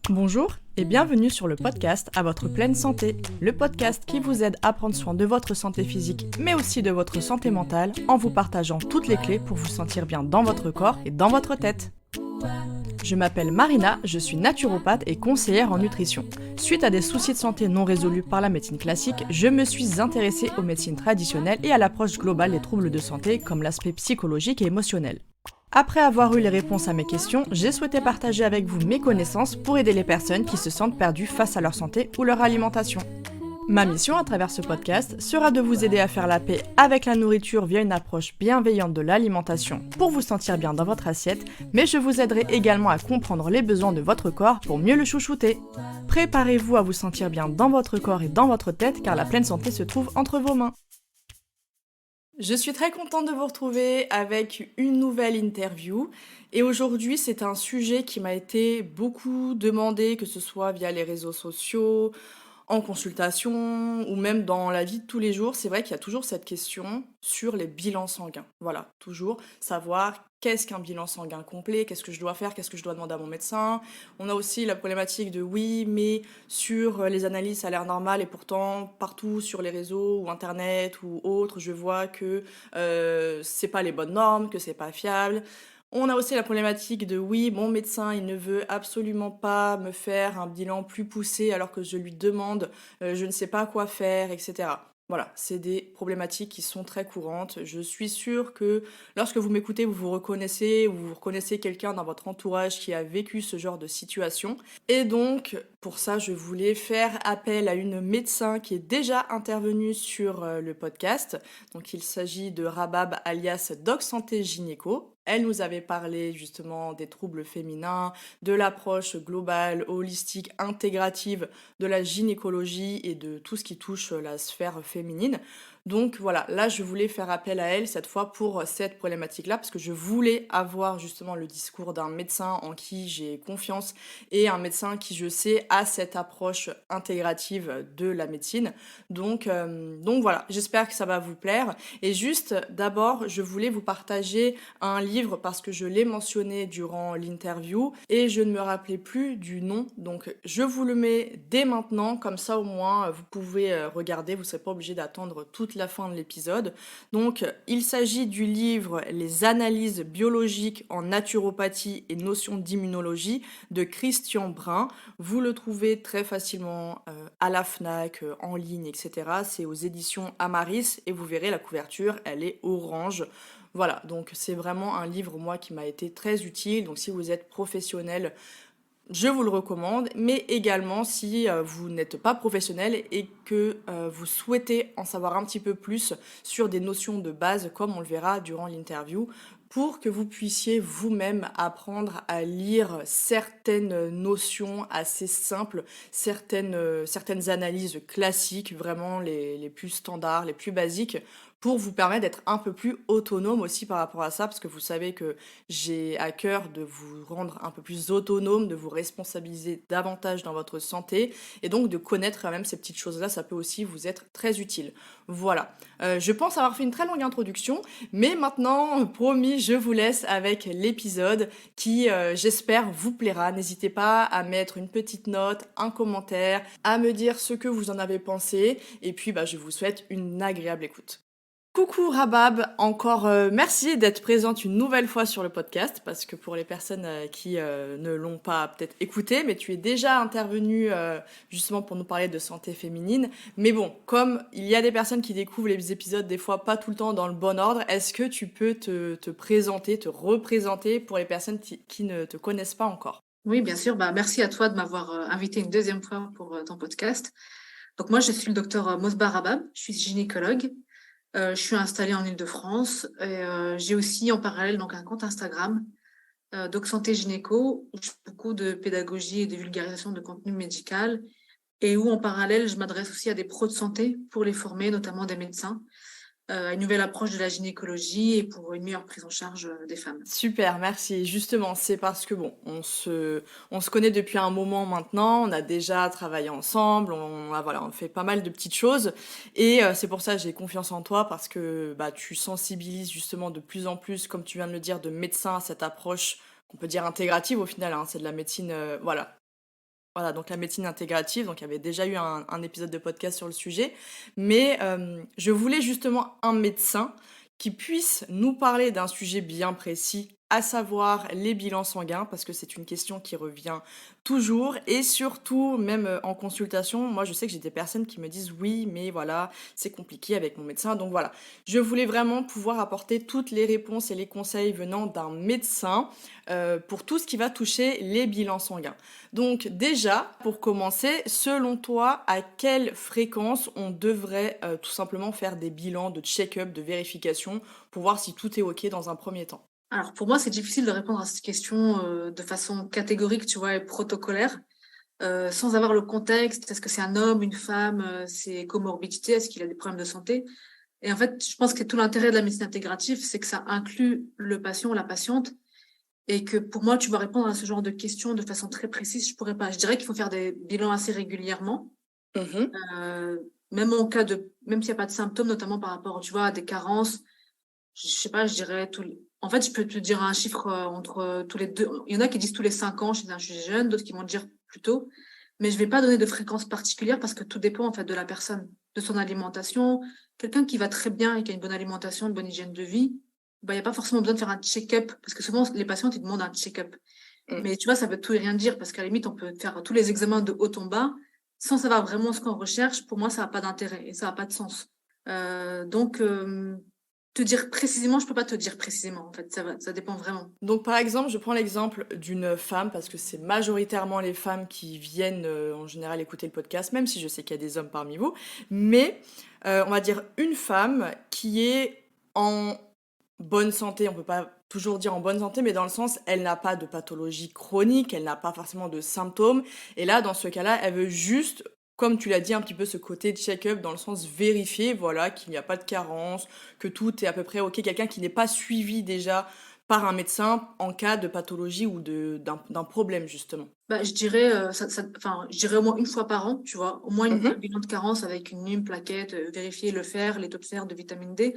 Bonjour et bienvenue sur le podcast À votre pleine santé, le podcast qui vous aide à prendre soin de votre santé physique mais aussi de votre santé mentale en vous partageant toutes les clés pour vous sentir bien dans votre corps et dans votre tête. Je m'appelle Marina, je suis naturopathe et conseillère en nutrition. Suite à des soucis de santé non résolus par la médecine classique, je me suis intéressée aux médecines traditionnelles et à l'approche globale des troubles de santé comme l'aspect psychologique et émotionnel. Après avoir eu les réponses à mes questions, j'ai souhaité partager avec vous mes connaissances pour aider les personnes qui se sentent perdues face à leur santé ou leur alimentation. Ma mission à travers ce podcast sera de vous aider à faire la paix avec la nourriture via une approche bienveillante de l'alimentation pour vous sentir bien dans votre assiette, mais je vous aiderai également à comprendre les besoins de votre corps pour mieux le chouchouter. Préparez-vous à vous sentir bien dans votre corps et dans votre tête car la pleine santé se trouve entre vos mains. Je suis très contente de vous retrouver avec une nouvelle interview et aujourd'hui c'est un sujet qui m'a été beaucoup demandé, que ce soit via les réseaux sociaux, en consultation ou même dans la vie de tous les jours. C'est vrai qu'il y a toujours cette question sur les bilans sanguins. Voilà, toujours savoir qu'est-ce qu'un bilan sanguin complet, qu'est-ce que je dois faire, qu'est-ce que je dois demander à mon médecin. On a aussi la problématique de oui, mais sur les analyses ça a l'air normal et pourtant partout sur les réseaux ou internet ou autres, je vois que c'est pas les bonnes normes, que c'est pas fiable. On a aussi la problématique de oui, mon médecin, il ne veut absolument pas me faire un bilan plus poussé alors que je lui demande, je ne sais pas quoi faire, etc. Voilà, c'est des problématiques qui sont très courantes. Je suis sûre que lorsque vous m'écoutez, vous vous reconnaissez ou vous reconnaissez quelqu'un dans votre entourage qui a vécu ce genre de situation. Et donc, pour ça, je voulais faire appel à une médecin qui est déjà intervenue sur le podcast. Donc, il s'agit de Rabab alias Doc Santé Gynéco. Elle nous avait parlé justement des troubles féminins, de l'approche globale, holistique, intégrative de la gynécologie et de tout ce qui touche la sphère féminine. Donc voilà, là je voulais faire appel à elle cette fois pour cette problématique-là parce que je voulais avoir justement le discours d'un médecin en qui j'ai confiance et un médecin qui je sais a cette approche intégrative de la médecine. Donc voilà, j'espère que ça va vous plaire. Et juste d'abord, je voulais vous partager un livre parce que je l'ai mentionné durant l'interview et je ne me rappelais plus du nom. Donc je vous le mets dès maintenant, comme ça au moins vous pouvez regarder, vous ne serez pas obligé d'attendre toute la fin de l'épisode. Donc il s'agit du livre Les analyses biologiques en naturopathie et notions d'immunologie de Christian Brun. Vous le trouvez très facilement à la Fnac, en ligne, etc. C'est aux éditions Amaris et vous verrez la couverture, elle est orange. Voilà, donc c'est vraiment un livre, moi, qui m'a été très utile. Donc si vous êtes professionnel, je vous le recommande, mais également si vous n'êtes pas professionnel et que vous souhaitez en savoir un petit peu plus sur des notions de base, comme on le verra durant l'interview, pour que vous puissiez vous-même apprendre à lire certaines notions assez simples, certaines analyses classiques, vraiment les plus standards, les plus basiques, pour vous permettre d'être un peu plus autonome aussi par rapport à ça, parce que vous savez que j'ai à cœur de vous rendre un peu plus autonome, de vous responsabiliser davantage dans votre santé, et donc de connaître quand même ces petites choses-là, ça peut aussi vous être très utile. Voilà, je pense avoir fait une très longue introduction, mais maintenant, promis, je vous laisse avec l'épisode qui, j'espère, vous plaira. N'hésitez pas à mettre une petite note, un commentaire, à me dire ce que vous en avez pensé, et puis je vous souhaite une agréable écoute. Coucou Rabab, encore merci d'être présente une nouvelle fois sur le podcast, parce que pour les personnes qui ne l'ont pas peut-être écouté, mais tu es déjà intervenue justement pour nous parler de santé féminine. Mais bon, comme il y a des personnes qui découvrent les épisodes des fois pas tout le temps dans le bon ordre, est-ce que tu peux te présenter, te représenter pour les personnes qui ne te connaissent pas encore? Oui, bien sûr. Merci à toi de m'avoir invité une deuxième fois pour ton podcast. Donc moi, je suis le docteur Mosba Rabab, je suis gynécologue. Je suis installée en Île-de-France et j'ai aussi en parallèle donc un compte Instagram, Doc Santé Gynéco, où je fais beaucoup de pédagogie et de vulgarisation de contenu médical et où en parallèle, je m'adresse aussi à des pros de santé pour les former, notamment des médecins. une nouvelle approche de la gynécologie et pour une meilleure prise en charge des femmes. Super, merci. Justement, c'est parce que bon, on se connaît depuis un moment maintenant, on a déjà travaillé ensemble, voilà, on fait pas mal de petites choses et c'est pour ça que j'ai confiance en toi parce que, bah, tu sensibilises justement de plus en plus, comme tu viens de le dire, de médecins à cette approche qu'on peut dire intégrative au final, hein. C'est de la médecine, voilà, donc la médecine intégrative, donc il y avait déjà eu un épisode de podcast sur le sujet. Mais je voulais justement un médecin qui puisse nous parler d'un sujet bien précis, à savoir les bilans sanguins, parce que c'est une question qui revient toujours et surtout, même en consultation, moi je sais que j'ai des personnes qui me disent oui, mais voilà, c'est compliqué avec mon médecin. Donc voilà, je voulais vraiment pouvoir apporter toutes les réponses et les conseils venant d'un médecin pour tout ce qui va toucher les bilans sanguins. Donc déjà, pour commencer, selon toi, à quelle fréquence on devrait tout simplement faire des bilans de check-up, de vérification, pour voir si tout est OK dans un premier temps? Alors pour moi, c'est difficile de répondre à cette question de façon catégorique, tu vois, et protocolaire, sans avoir le contexte. Est-ce que c'est un homme, une femme, ses comorbidités, est-ce qu'il a des problèmes de santé? Et en fait, je pense que tout l'intérêt de la médecine intégrative, c'est que ça inclut le patient ou la patiente et que pour moi, tu vas répondre à ce genre de questions de façon très précise. Je pourrais pas. Je dirais qu'il faut faire des bilans assez régulièrement, Mmh. même en cas de, même s'il n'y a pas de symptômes, notamment par rapport, tu vois, à des carences. Je sais pas, je dirais en fait, je peux te dire un chiffre entre tous les deux. Il y en a qui disent tous les 5 ans chez un jeune, d'autres qui vont dire plus tôt. Mais je vais pas donner de fréquence particulière parce que tout dépend en fait de la personne, de son alimentation. Quelqu'un qui va très bien et qui a une bonne alimentation, une bonne hygiène de vie, bah, il n'y a pas forcément besoin de faire un check-up parce que souvent les patients ils demandent un check-up. Mmh. Mais tu vois, ça veut tout et rien dire parce qu'à la limite, on peut faire tous les examens de haut en bas sans savoir vraiment ce qu'on recherche. Pour moi, ça n'a pas d'intérêt et ça n'a pas de sens. Donc, te dire précisément, je peux pas te dire précisément, en fait, ça dépend vraiment. Donc par exemple, je prends l'exemple d'une femme, parce que c'est majoritairement les femmes qui viennent, en général écouter le podcast, même si je sais qu'il y a des hommes parmi vous. Mais, on va dire une femme qui est en bonne santé, on peut pas toujours dire en bonne santé, mais dans le sens, elle n'a pas de pathologie chronique, elle n'a pas forcément de symptômes. Et là, dans ce cas-là, elle veut juste, comme tu l'as dit, un petit peu ce côté check-up, dans le sens vérifier, voilà, qu'il n'y a pas de carence, que tout est à peu près OK. Quelqu'un qui n'est pas suivi déjà par un médecin en cas de pathologie ou d'un problème, justement. Bah, je dirais, enfin, je dirais au moins une fois par an, tu vois, au moins un Mhm. bilan de carence avec une plaquette, vérifier le fer, les taux de fer, de vitamine D,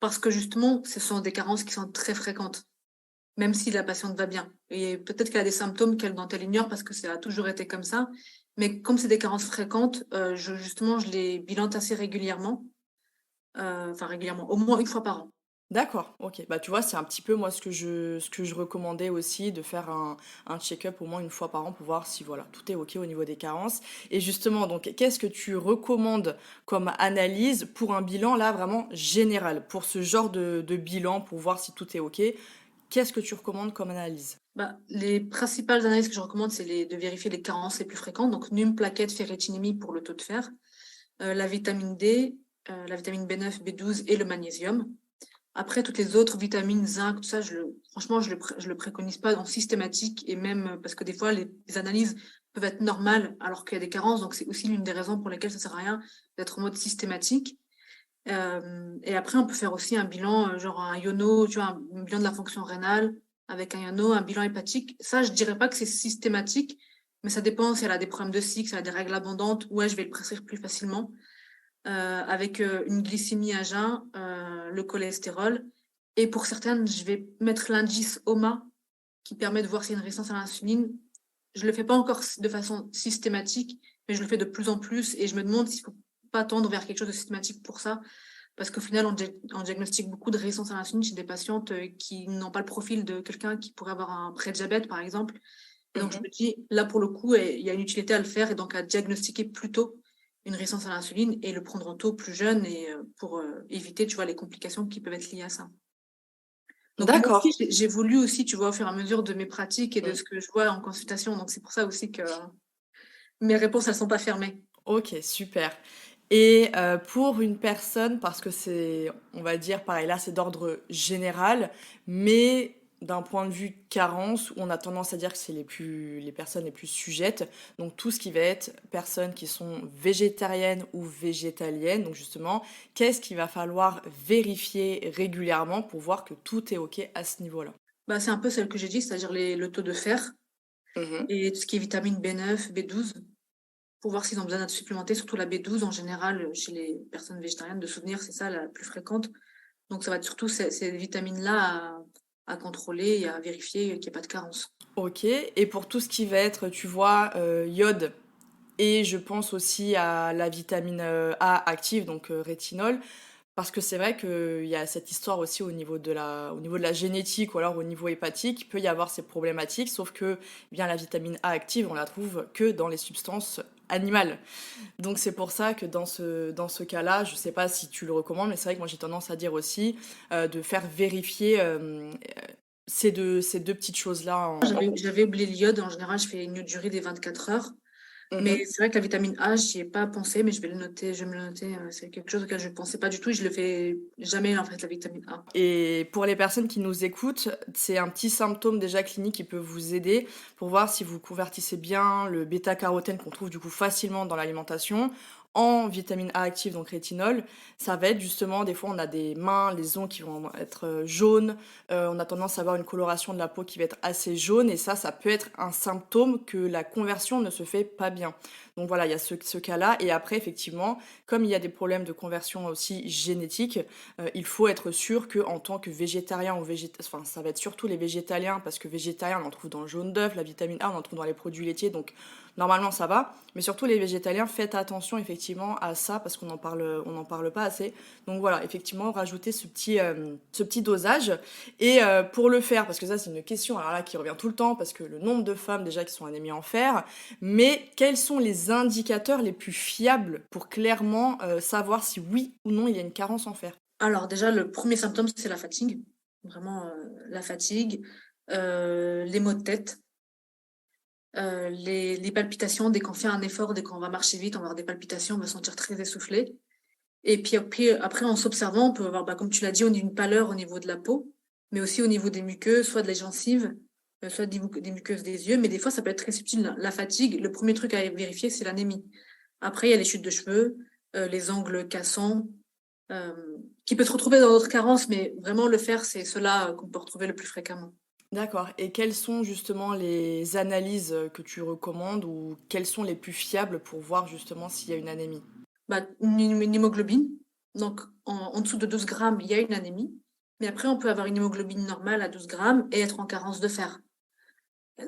parce que justement, ce sont des carences qui sont très fréquentes, même si la patiente va bien. Et peut-être qu'elle a des symptômes dont elle ignore parce que ça a toujours été comme ça. Mais comme c'est des carences fréquentes, justement, je les bilante assez régulièrement, enfin régulièrement, au moins une fois par an. D'accord, OK. Bah, tu vois, c'est un petit peu moi ce que je recommandais aussi, de faire un check-up au moins une fois par an pour voir si voilà, tout est OK au niveau des carences. Et justement, donc qu'est-ce que tu recommandes comme analyse pour un bilan là vraiment général? Pour ce genre de bilan, pour voir si tout est OK, qu'est-ce que tu recommandes comme analyse? Bah, les principales analyses que je recommande, c'est de vérifier les carences les plus fréquentes, donc NUM, plaquettes, ferritinémie pour le taux de fer, la vitamine D, la vitamine B9, B12 et le magnésium. Après, toutes les autres vitamines, zinc, tout ça, franchement, je le préconise pas en systématique et même parce que des fois, les analyses peuvent être normales alors qu'il y a des carences. Donc, c'est aussi l'une des raisons pour lesquelles ça sert à rien d'être en mode systématique. Et après, on peut faire aussi un bilan, genre un iono, tu vois, un bilan de la fonction rénale avec un iono, un bilan hépatique. Ça, je dirais pas que c'est systématique, mais ça dépend si elle a des problèmes de cycle, si elle a des règles abondantes, ouais, je vais le prescrire plus facilement. Avec une glycémie à jeun, le cholestérol. Et pour certaines, je vais mettre l'indice OMA qui permet de voir s'il y a une résistance à l'insuline. Je le fais pas encore de façon systématique, mais je le fais de plus en plus et je me demande s'il faut pas tendre vers quelque chose de systématique pour ça. Parce qu'au final, on diagnostique beaucoup de résistance à l'insuline chez des patientes qui n'ont pas le profil de quelqu'un qui pourrait avoir un prédiabète, par exemple. Et donc, je Mhm. me dis, là, pour le coup, il y a une utilité à le faire et donc à diagnostiquer plus tôt une résistance à l'insuline et le prendre en taux plus jeune et pour éviter, tu vois, les complications qui peuvent être liées à ça. Donc, moi D'accord. aussi, j'ai voulu aussi, tu vois, au fur et à mesure de mes pratiques et de Mm. ce que je vois en consultation. Donc, c'est pour ça aussi que mes réponses, elles sont pas fermées. OK, super. Et pour une personne, parce que c'est, on va dire, pareil, là, c'est d'ordre général, mais d'un point de vue carence, où on a tendance à dire que c'est les personnes les plus sujettes. Donc tout ce qui va être personnes qui sont végétariennes ou végétaliennes. Donc justement, qu'est-ce qu'il va falloir vérifier régulièrement pour voir que tout est OK à ce niveau-là? Bah, c'est un peu celle que j'ai dit, c'est-à-dire le taux de fer Mmh. et tout ce qui est vitamine B9, B12, pour voir s'ils ont besoin d'être supplémentés, surtout la B12 en général, chez les personnes végétariennes, de souvenir, c'est ça la plus fréquente. Donc ça va être surtout ces vitamines-là à contrôler et à vérifier qu'il y ait pas de carence. OK, et pour tout ce qui va être, tu vois, iode et je pense aussi à la vitamine, A active, donc rétinol, parce que c'est vrai qu'il y a cette histoire aussi au niveau de la génétique ou alors au niveau hépatique, il peut y avoir ces problématiques, sauf que, eh bien, la vitamine A active, on la trouve que dans les substances animales. Donc c'est pour ça que dans ce cas-là, je sais pas si tu le recommandes, mais c'est vrai que moi j'ai tendance à dire aussi, de faire vérifier, ces 2 petites choses-là J'avais oublié l'iode, en général, je fais une iodurie des 24 heures. Mais mmh. c'est vrai que la vitamine A, j'y ai pas pensé, mais je vais le noter, je vais me le noter. C'est quelque chose auquel je ne pensais pas du tout et je le fais jamais, en fait, la vitamine A. Et pour les personnes qui nous écoutent, c'est un petit symptôme déjà clinique qui peut vous aider pour voir si vous convertissez bien le bêta-carotène qu'on trouve du coup facilement dans l'alimentation en vitamine A active, donc rétinol. Ça va être justement, des fois on a des mains, les ongles qui vont être jaunes, on a tendance à avoir une coloration de la peau qui va être assez jaune et ça peut être un symptôme que la conversion ne se fait pas bien. Donc voilà, il y a ce cas-là. Et après, effectivement, comme il y a des problèmes de conversion aussi génétiques, il faut être sûr que en tant que végétarien ou enfin, ça va être surtout les végétaliens parce que végétarien, on en trouve dans le jaune d'œuf, la vitamine A, on en trouve dans les produits laitiers, donc normalement ça va. Mais surtout les végétaliens, faites attention effectivement à ça parce on en parle pas assez. Donc voilà, effectivement, rajouter ce petit dosage. Et pour le faire, parce que ça c'est une question alors là qui revient tout le temps, parce que le nombre de femmes déjà qui sont anémies en fer, mais quels sont les indicateurs les plus fiables pour clairement savoir si oui ou non il y a une carence en fer? Alors déjà, le premier symptôme, c'est la fatigue. Vraiment, la fatigue, les maux de tête, les palpitations. Dès qu'on fait un effort, dès qu'on va marcher vite, on va avoir des palpitations, on va se sentir très essoufflé. Et puis après, en s'observant, on peut avoir, bah, comme tu l'as dit, on a une pâleur au niveau de la peau, mais aussi au niveau des muqueuses, soit de la gencive, soit des muqueuses des yeux. Mais des fois, ça peut être très subtil. La fatigue, le premier truc à vérifier, c'est l'anémie. Après, il y a les chutes de cheveux, les ongles cassants, euh, qui peut se retrouver dans d'autres carences, mais vraiment le faire, c'est cela qu'on peut retrouver le plus fréquemment. D'accord, et quelles sont justement les analyses, que tu recommandes ou quelles sont les plus fiables pour voir justement s'il y a une anémie? Bah, une hémoglobine. Donc, en dessous de 12 grammes, il y a une anémie. Mais après, on peut avoir une hémoglobine normale à 12 grammes et être en carence de fer.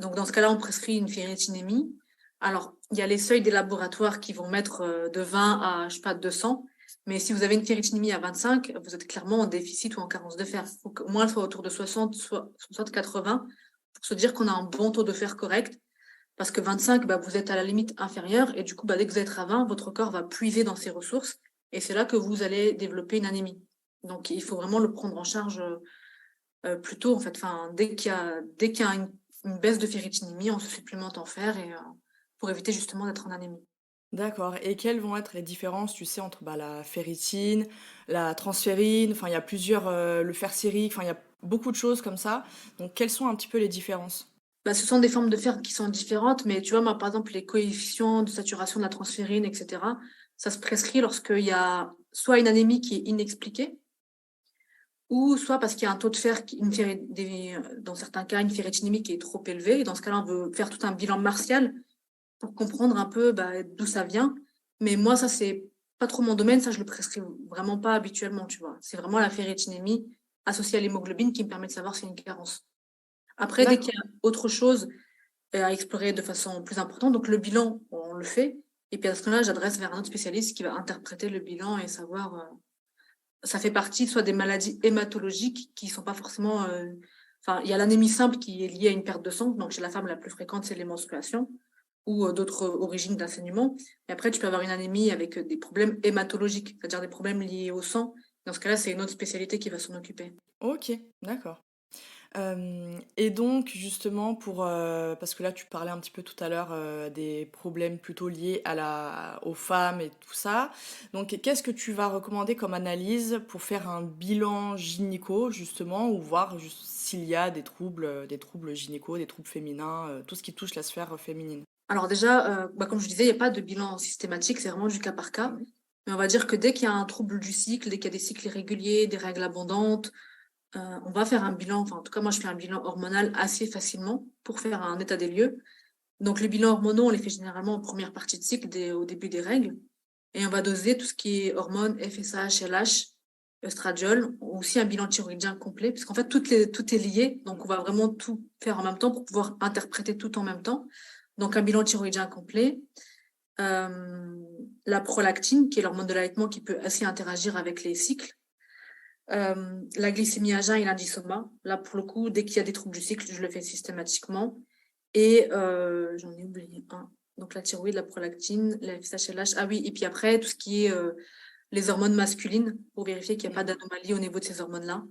Donc, dans ce cas-là, on prescrit une ferritinémie. Alors, il y a les seuils des laboratoires qui vont mettre de 20 à, je sais pas, 200. Mais si vous avez une ferritinémie à 25, vous êtes clairement en déficit ou en carence de fer. Il faut qu'au moins elle soit autour de 60, soit 60-80 pour se dire qu'on a un bon taux de fer correct. Parce que 25, bah, vous êtes à la limite inférieure et du coup, bah, dès que vous êtes à 20, votre corps va puiser dans ses ressources et c'est là que vous allez développer une anémie. Donc, il faut vraiment le prendre en charge plus tôt, en fait. Enfin, dès qu'il y a une baisse de ferritinémie, on se supplémente en fer et pour éviter justement d'être en anémie. D'accord, et quelles vont être les différences, tu sais, entre, bah, la ferritine, la transférine, enfin il y a plusieurs, le fer sérique, enfin il y a beaucoup de choses comme ça. Donc quelles sont un petit peu les différences? Bah, ce sont des formes de fer qui sont différentes, mais tu vois, moi, par exemple, les coefficients de saturation de la transférine, etc., ça se prescrit lorsqu'il y a soit une anémie qui est inexpliquée, ou soit parce qu'il y a un taux de fer, dans certains cas, une ferritinémie qui est trop élevée. Et dans ce cas-là, on veut faire tout un bilan martial pour comprendre un peu bah, d'où ça vient. Mais moi, ça, c'est pas trop mon domaine. Ça, je le prescris vraiment pas habituellement, tu vois. C'est vraiment la ferritinémie associée à l'hémoglobine qui me permet de savoir si c'est une carence. Après, dès qu'il y a autre chose à explorer de façon plus importante, donc le bilan, on le fait. Et puis à ce moment-là, j'adresse vers un autre spécialiste qui va interpréter le bilan et savoir ça fait partie soit des maladies hématologiques qui sont pas forcément. Enfin, il y a l'anémie simple qui est liée à une perte de sang. Donc, chez la femme, la plus fréquente, c'est les menstruations ou d'autres origines d'un saignement. Et après, tu peux avoir une anémie avec des problèmes hématologiques, c'est-à-dire des problèmes liés au sang. Dans ce cas-là, c'est une autre spécialité qui va s'en occuper. OK, d'accord. Et donc justement parce que là tu parlais un petit peu tout à l'heure, des problèmes plutôt liés aux femmes et tout ça. Donc qu'est-ce que tu vas recommander comme analyse pour faire un bilan gynéco justement ou voir juste s'il y a des troubles gynéco, des troubles féminins, tout ce qui touche la sphère féminine? Alors déjà, comme je disais, il y a pas de bilan systématique, c'est vraiment du cas par cas. Mais on va dire que dès qu'il y a un trouble du cycle, dès qu'il y a des cycles irréguliers, des règles abondantes, on va faire un bilan, enfin en tout cas moi je fais un bilan hormonal assez facilement pour faire un état des lieux. Donc les bilans hormonaux, on les fait généralement en première partie de cycle, au début des règles. Et on va doser tout ce qui est hormones, FSH, LH, estradiol, ou aussi un bilan thyroïdien complet, puisqu'en fait tout est lié, donc on va vraiment tout faire en même temps pour pouvoir interpréter tout en même temps. Donc un bilan thyroïdien complet, euh, la prolactine, qui est l'hormone de l'allaitement qui peut assez interagir avec les cycles, la glycémie à jeun et l'indisoma. Là, pour le coup, dès qu'il y a des troubles du cycle, je le fais systématiquement. Et j'en ai oublié un. Donc la thyroïde, la prolactine, la FSH/LH. Ah oui, et puis après, tout ce qui est les hormones masculines, pour vérifier qu'il n'y a pas d'anomalie au niveau de ces hormones-là.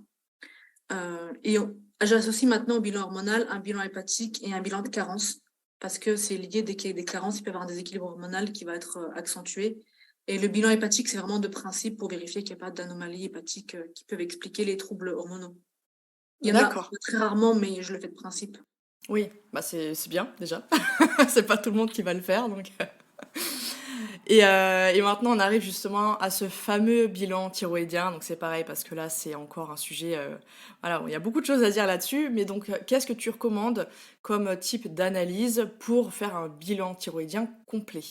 J'associe maintenant au bilan hormonal un bilan hépatique et un bilan de carence, parce que c'est lié, dès qu'il y a des carences, il peut y avoir un déséquilibre hormonal qui va être accentué. Et le bilan hépatique, c'est vraiment de principe pour vérifier qu'il n'y a pas d'anomalies hépatiques qui peuvent expliquer les troubles hormonaux. Il y en a D'accord. très rarement, mais je le fais de principe. Oui, bah c'est bien déjà. C'est pas tout le monde qui va le faire donc. Et maintenant, on arrive justement à ce fameux bilan thyroïdien. Donc, c'est pareil parce que là, c'est encore un sujet. Voilà, il y a beaucoup de choses à dire là-dessus. Mais donc, qu'est-ce que tu recommandes comme type d'analyse pour faire un bilan thyroïdien complet?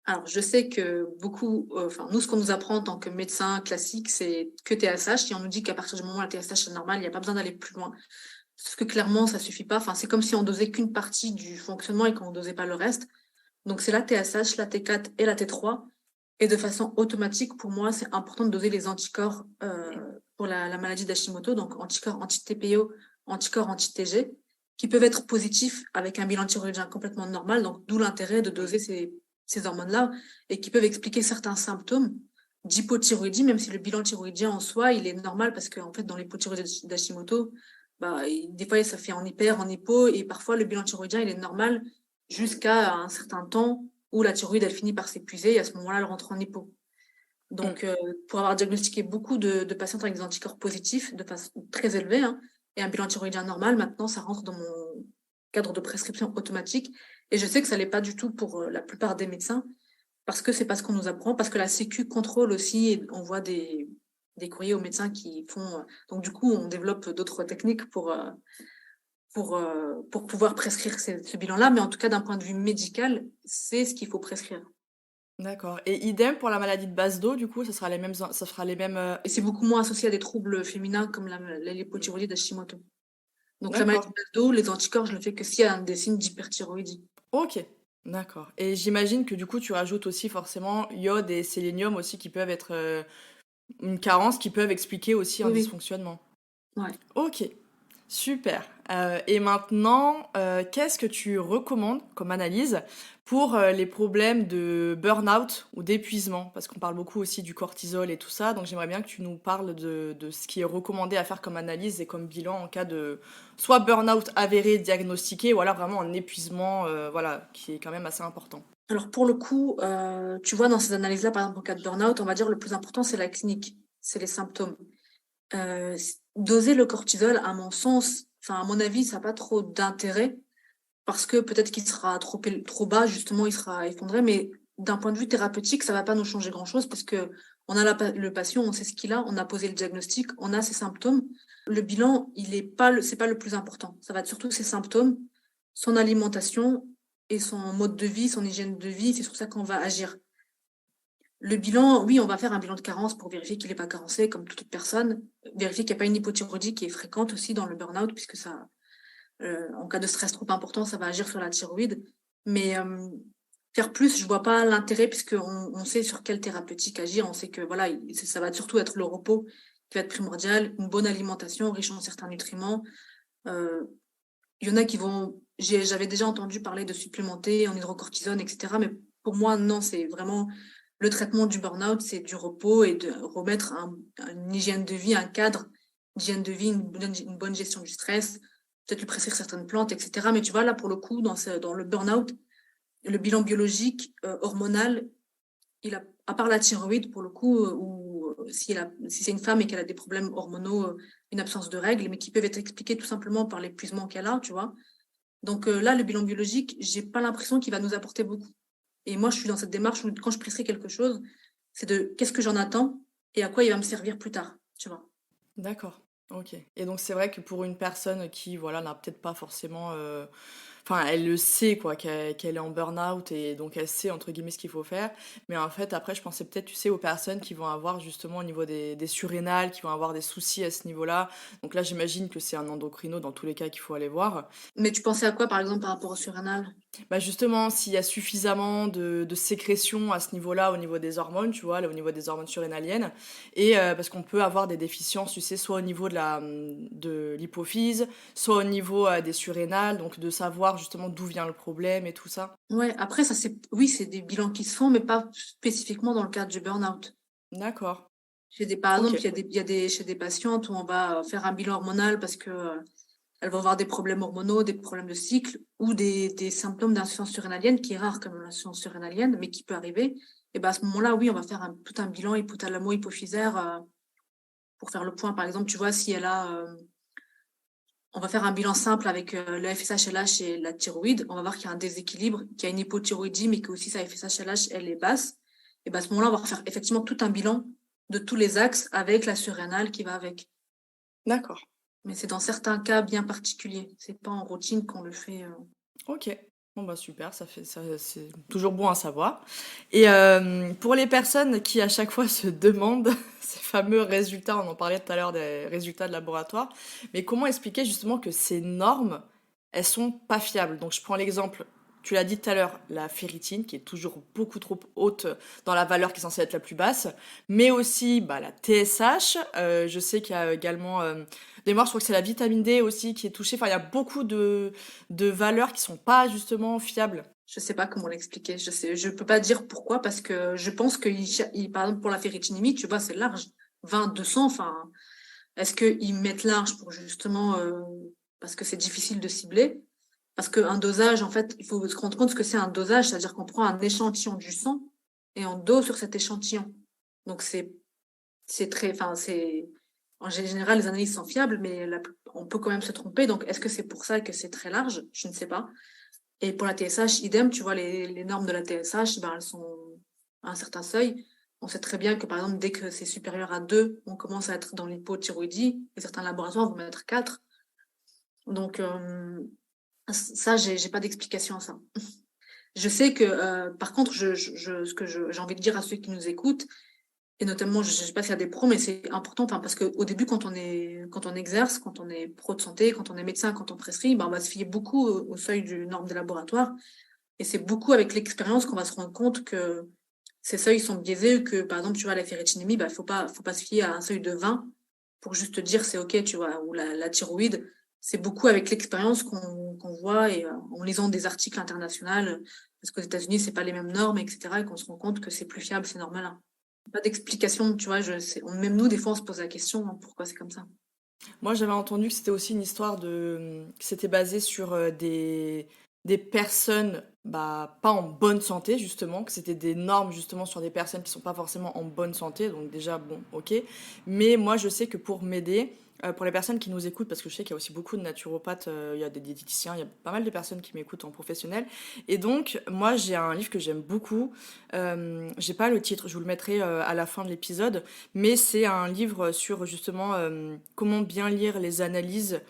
Alors, je sais que beaucoup, enfin, nous, ce qu'on nous apprend en tant que médecin classique, c'est que TSH, et on nous dit qu'à partir du moment où la TSH est normale, il n'y a pas besoin d'aller plus loin. Sauf que clairement, ça suffit pas. Enfin, c'est comme si on dosait qu'une partie du fonctionnement et qu'on dosait pas le reste. Donc, c'est la TSH, la T4 et la T3. Et de façon automatique, pour moi, c'est important de doser les anticorps pour la maladie d'Hashimoto, donc anticorps anti-TPO, anticorps anti-TG, qui peuvent être positifs avec un bilan thyroïdien complètement normal, donc d'où l'intérêt de doser ces hormones-là, et qui peuvent expliquer certains symptômes d'hypothyroïdie, même si le bilan thyroïdien en soi, il est normal, parce qu'en fait, dans l'hypothyroïdie d'Hashimoto, bah, des fois, ça fait en hyper, en hypo, et parfois, le bilan thyroïdien, il est normal jusqu'à un certain temps où la thyroïde, elle finit par s'épuiser, et à ce moment-là, elle rentre en hypo. Donc, pour avoir diagnostiqué beaucoup de patientes avec des anticorps positifs de façon très élevée, hein, et un bilan thyroïdien normal, maintenant, ça rentre dans mon cadre de prescription automatique. Et je sais que ça l'est pas du tout pour la plupart des médecins, parce que c'est pas ce qu'on nous apprend, parce que la Sécu contrôle aussi, et on voit des courriers aux médecins qui font. Donc, du coup, on développe d'autres techniques pour pouvoir prescrire ce bilan-là. Mais en tout cas, d'un point de vue médical, c'est ce qu'il faut prescrire. D'accord. Et idem pour la maladie de base d'eau, du coup, ça sera les mêmes. Et c'est beaucoup moins associé à des troubles féminins comme l'hypothyroïdie d'Hashimoto. Donc, la maladie D'accord. de base d'eau, les anticorps, je le fais que s'il y a des signes d'hyperthyroïdie. Ok. D'accord. Et j'imagine que du coup, tu rajoutes aussi forcément iode et sélénium aussi qui peuvent être une carence, qui peuvent expliquer aussi un Oui, oui. dysfonctionnement. Ouais. Ok. Super. Et maintenant, qu'est-ce que tu recommandes comme analyse pour les problèmes de burn-out ou d'épuisement? Parce qu'on parle beaucoup aussi du cortisol et tout ça, donc j'aimerais bien que tu nous parles de ce qui est recommandé à faire comme analyse et comme bilan en cas de soit burn-out avéré, diagnostiqué, ou alors vraiment un épuisement voilà, qui est quand même assez important. Alors, pour le coup, tu vois, dans ces analyses-là, par exemple, en cas de burn-out, on va dire le plus important, c'est la clinique, c'est les symptômes. Doser le cortisol, à mon sens, enfin, à mon avis, ça n'a pas trop d'intérêt parce que peut-être qu'il sera trop bas, justement, il sera effondré, mais d'un point de vue thérapeutique, ça va pas nous changer grand-chose parce que on a le patient, on sait ce qu'il a, on a posé le diagnostic, on a ses symptômes. Le bilan, c'est pas le plus important. Ça va être surtout ses symptômes, son alimentation et son mode de vie, son hygiène de vie. C'est sur ça qu'on va agir. Le bilan, oui, on va faire un bilan de carence pour vérifier qu'il n'est pas carencé, comme toute personne. Vérifier qu'il n'y a pas une hypothyroïdie qui est fréquente aussi dans le burn-out, puisque ça, en cas de stress trop important, ça va agir sur la thyroïde. Mais faire plus, je vois pas l'intérêt, puisqu'on sait sur quelle thérapeutique agir. On sait que voilà, ça va surtout être le repos qui va être primordial, une bonne alimentation riche en certains nutriments. Il y en a qui vont. J'avais déjà entendu parler de supplémenter en hydrocortisone, etc. Mais pour moi, non, c'est vraiment le traitement du burn-out, c'est du repos et de remettre une hygiène de vie, un cadre d'hygiène de vie, une bonne gestion du stress, peut-être lui prescrire certaines plantes, etc. Mais tu vois, là, pour le coup, dans le burn-out, le bilan biologique, hormonal, à part la thyroïde, pour le coup, ou si c'est une femme et qu'elle a des problèmes hormonaux, une absence de règles, mais qui peuvent être expliqués tout simplement par l'épuisement qu'elle a, tu vois. Donc là, le bilan biologique, j'ai pas l'impression qu'il va nous apporter beaucoup. Et moi, je suis dans cette démarche où quand je prescris quelque chose, c'est de qu'est-ce que j'en attends et à quoi il va me servir plus tard, tu vois. D'accord, OK. Et donc c'est vrai que pour une personne qui, voilà, n'a peut-être pas forcément, enfin, elle le sait quoi, qu'elle est en burn-out et donc elle sait entre guillemets ce qu'il faut faire. Mais en fait, après, je pensais peut-être, tu sais, aux personnes qui vont avoir justement au niveau des surrénales, qui vont avoir des soucis à ce niveau-là. Donc là, j'imagine que c'est un endocrino dans tous les cas qu'il faut aller voir. Mais tu pensais à quoi, par exemple, par rapport au surrénal? Bah justement, s'il y a suffisamment de sécrétion à ce niveau-là, au niveau des hormones, tu vois, là, au niveau des hormones surrénaliennes, et parce qu'on peut avoir des déficiences, tu sais, soit au niveau de l'hypophyse, soit au niveau des surrénales, donc de savoir justement d'où vient le problème et tout ça. Ouais, après, oui, c'est des bilans qui se font, mais pas spécifiquement dans le cadre du burn-out. D'accord. Par exemple, Ok. chez des patientes où on va faire un bilan hormonal parce que elles vont avoir des problèmes hormonaux, des problèmes de cycle ou des symptômes d'insuffisance surrénalienne, qui est rare comme l'insuffisance surrénalienne, mais qui peut arriver. Et ben à ce moment-là, oui, on va faire tout un bilan hypothalamo-hypophysaire pour faire le point. Par exemple, tu vois, si elle a, on va faire un bilan simple avec le FSH-LH et la thyroïde. On va voir qu'il y a un déséquilibre, qu'il y a une hypothyroïdie, mais que aussi sa FSH-LH, elle est basse. Et ben à ce moment-là, on va faire effectivement tout un bilan de tous les axes avec la surrénale qui va avec. D'accord. Mais c'est dans certains cas bien particuliers. C'est pas en routine qu'on le fait. Ok. Bon bah super, c'est toujours bon à savoir. Et pour les personnes qui à chaque fois se demandent ces fameux résultats, on en parlait tout à l'heure des résultats de laboratoire, mais comment expliquer justement que ces normes, elles sont pas fiables? Donc je prends l'exemple, tu l'as dit tout à l'heure, la ferritine qui est toujours beaucoup trop haute dans la valeur qui est censée être la plus basse, mais aussi bah, la TSH. Je sais qu'il y a également des morts, je crois que c'est la vitamine D aussi qui est touchée. Enfin, il y a beaucoup de valeurs qui sont pas justement fiables. Je sais pas comment l'expliquer. Je peux pas dire pourquoi parce que je pense que par exemple pour la ferritinémie, tu vois, c'est large, 20, 200. Enfin, est-ce qu'ils mettent large pour justement parce que c'est difficile de cibler? Parce qu'un dosage, en fait, il faut se rendre compte que c'est un dosage, c'est-à-dire qu'on prend un échantillon du sang et on dose sur cet échantillon. Donc c'est très, enfin c'est en général les analyses sont fiables, mais on peut quand même se tromper. Donc est-ce que c'est pour ça que c'est très large? Je ne sais pas. Et pour la TSH, idem, tu vois, les normes de la TSH, ben, elles sont à un certain seuil. On sait très bien que, par exemple, dès que c'est supérieur à 2, on commence à être dans l'hypothyroïdie, et certains laboratoires vont mettre 4. Donc, ça, j'ai pas d'explication à ça. Je sais que, par contre, j'ai envie de dire à ceux qui nous écoutent, et notamment, je sais pas s'il y a des pros, mais c'est important, enfin, parce qu'au début, quand on exerce, quand on est pro de santé, quand on est médecin, quand on prescrit, ben, on va se fier beaucoup au seuil du norme des laboratoires. Et c'est beaucoup avec l'expérience qu'on va se rendre compte que ces seuils sont biaisés, que par exemple, tu vois, la ferritinémie, bah, faut pas se fier à un seuil de 20 pour juste te dire c'est OK, tu vois, ou la thyroïde. C'est beaucoup avec l'expérience qu'on voit et en lisant des articles internationaux, parce qu'aux États-Unis, c'est pas les mêmes normes, etc., et qu'on se rend compte que c'est plus fiable ces normes-là. Pas d'explication, tu vois, même nous, des fois, on se pose la question, hein, pourquoi c'est comme ça. Moi, j'avais entendu que c'était aussi une histoire que c'était basé sur des personnes bah, pas en bonne santé, justement, que c'était des normes, justement, sur des personnes qui sont pas forcément en bonne santé. Donc, déjà, bon, ok. Mais moi, je sais que pour m'aider, pour les personnes qui nous écoutent, parce que je sais qu'il y a aussi beaucoup de naturopathes, il y a des diététiciens, il y a pas mal de personnes qui m'écoutent en professionnel. Et donc, moi, j'ai un livre que j'aime beaucoup. J'ai pas le titre, je vous le mettrai à la fin de l'épisode, mais c'est un livre sur justement comment bien lire les analyses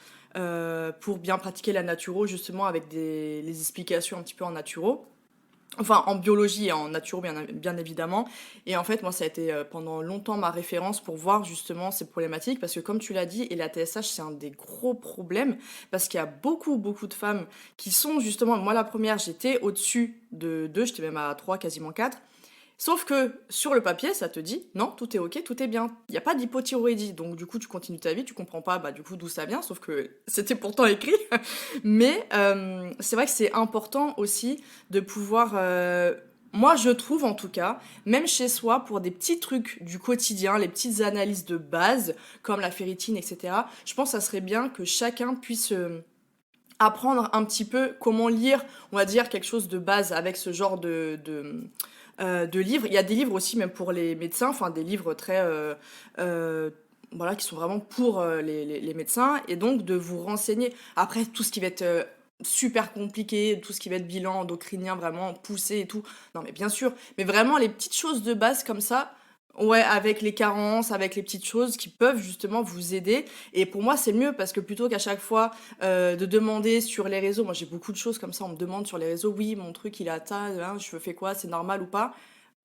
pour bien pratiquer la naturo, justement avec les explications un petit peu en naturo. Enfin, en biologie et en naturo, bien évidemment. Et en fait, moi, ça a été pendant longtemps ma référence pour voir justement ces problématiques. Parce que, comme tu l'as dit, et la TSH, c'est un des gros problèmes. Parce qu'il y a beaucoup, beaucoup de femmes qui sont justement. Moi, la première, j'étais au-dessus de 2, j'étais même à 3, quasiment 4. Sauf que sur le papier, ça te dit non, tout est ok, tout est bien. Il n'y a pas d'hypothyroïdie. Donc du coup, tu continues ta vie, tu comprends pas bah, du coup d'où ça vient, sauf que c'était pourtant écrit. Mais c'est vrai que c'est important aussi de pouvoir. moi, je trouve en tout cas, même chez soi, pour des petits trucs du quotidien, les petites analyses de base, comme la ferritine, etc., je pense que ça serait bien que chacun puisse apprendre un petit peu comment lire, on va dire, quelque chose de base avec ce genre de livres. Il y a des livres aussi, même pour les médecins, enfin des livres très... voilà, qui sont vraiment pour les médecins, et donc de vous renseigner. Après, tout ce qui va être super compliqué, tout ce qui va être bilan endocrinien vraiment poussé et tout, non mais bien sûr, mais vraiment les petites choses de base comme ça, ouais, avec les carences, avec les petites choses qui peuvent justement vous aider. Et pour moi, c'est mieux parce que plutôt qu'à chaque fois de demander sur les réseaux, moi j'ai beaucoup de choses comme ça, on me demande sur les réseaux, oui, mon truc il est atteint, hein, je fais quoi, c'est normal ou pas,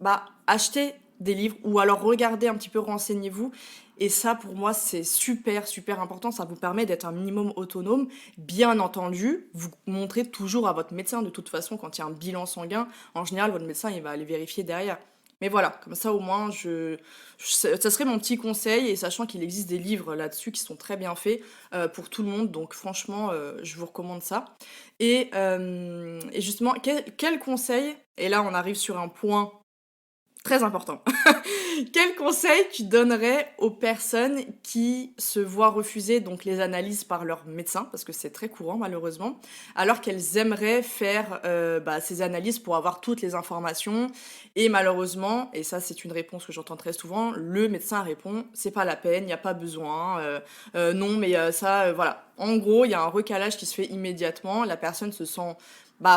bah achetez des livres ou alors regardez un petit peu, renseignez-vous. Et ça, pour moi, c'est super, super important. Ça vous permet d'être un minimum autonome. Bien entendu, vous montrez toujours à votre médecin. De toute façon, quand il y a un bilan sanguin, en général, votre médecin, il va aller vérifier derrière. Mais voilà, comme ça, au moins, ça serait mon petit conseil. Et sachant qu'il existe des livres là-dessus qui sont très bien faits pour tout le monde. Donc, franchement, je vous recommande ça. Et justement, quel conseil, et là, on arrive sur un point très important. Quel conseil tu donnerais aux personnes qui se voient refuser donc les analyses par leur médecin, parce que c'est très courant malheureusement, alors qu'elles aimeraient faire ces analyses pour avoir toutes les informations, et malheureusement, et ça c'est une réponse que j'entends très souvent, le médecin répond c'est pas la peine, il n'y a pas besoin, non mais voilà. En gros, il y a un recalage qui se fait immédiatement, la personne se sent